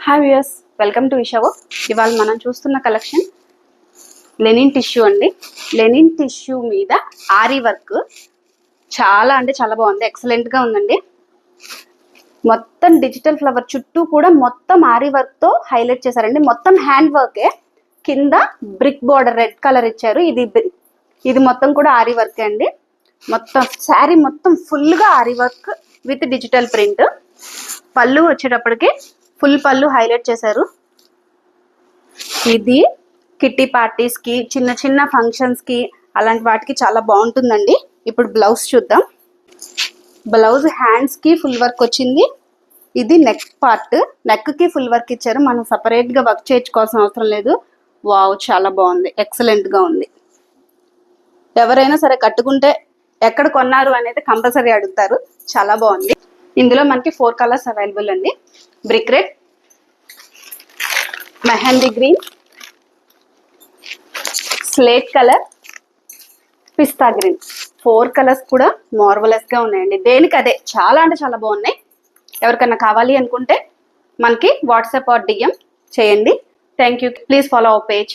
Hi viewers, welcome to Ishavo. ఇవాళ మనం చూస్తున్న కలెక్షన్ లెనిన్ టిష్యూ అండి. లెనిన్ టిష్యూ మీద ఆరీ వర్క్ చాలా అంటే చాలా బాగుంది, ఎక్సలెంట్గా ఉందండి. మొత్తం డిజిటల్ ఫ్లవర్ చుట్టూ కూడా మొత్తం ఆరీ వర్క్తో హైలైట్ చేశారండి. మొత్తం హ్యాండ్ వర్కే, కింద బ్రిక్ బోర్డర్ రెడ్ కలర్ ఇచ్చారు. ఇది మొత్తం కూడా ఆరీ వర్కే అండి. మొత్తం శారీ మొత్తం ఫుల్గా ary work with digital print. పళ్ళు వచ్చేటప్పటికి ఫుల్ పళ్ళు హైలైట్ చేశారు. ఇది కిట్టి పార్టీస్ కి, చిన్న చిన్న ఫంక్షన్స్ కి, అలాంటి వాటికి చాలా బాగుంటుందండి. ఇప్పుడు బ్లౌజ్ చూద్దాం. బ్లౌజ్ హ్యాండ్స్ కి ఫుల్ వర్క్ వచ్చింది. ఇది నెక్ పార్ట్, నెక్ కి ఫుల్ వర్క్ ఇచ్చారు. మనం సపరేట్ గా వర్క్ చేయించుకోవాల్సిన అవసరం లేదు. వావ్, చాలా బాగుంది, ఎక్సలెంట్ గా ఉంది. ఎవరైనా సరే కట్టుకుంటే ఎక్కడ కొన్నారు అనేది కంపల్సరీ అడుగుతారు. చాలా బాగుంది. ఇందులో మనకి 4 కలర్స్ అవైలబుల్ అండి. Brick red, mehndi green, slate colour, pista green. 4 colours కూడా మార్వలస్ గా ఉన్నాయండి. దేనికి అదే చాలా అంటే చాలా బాగున్నాయి. ఎవరికన్నా కావాలి అనుకుంటే మనకి వాట్సాప్ ఆర్ డిఎం చేయండి. Thank you. Please follow our page.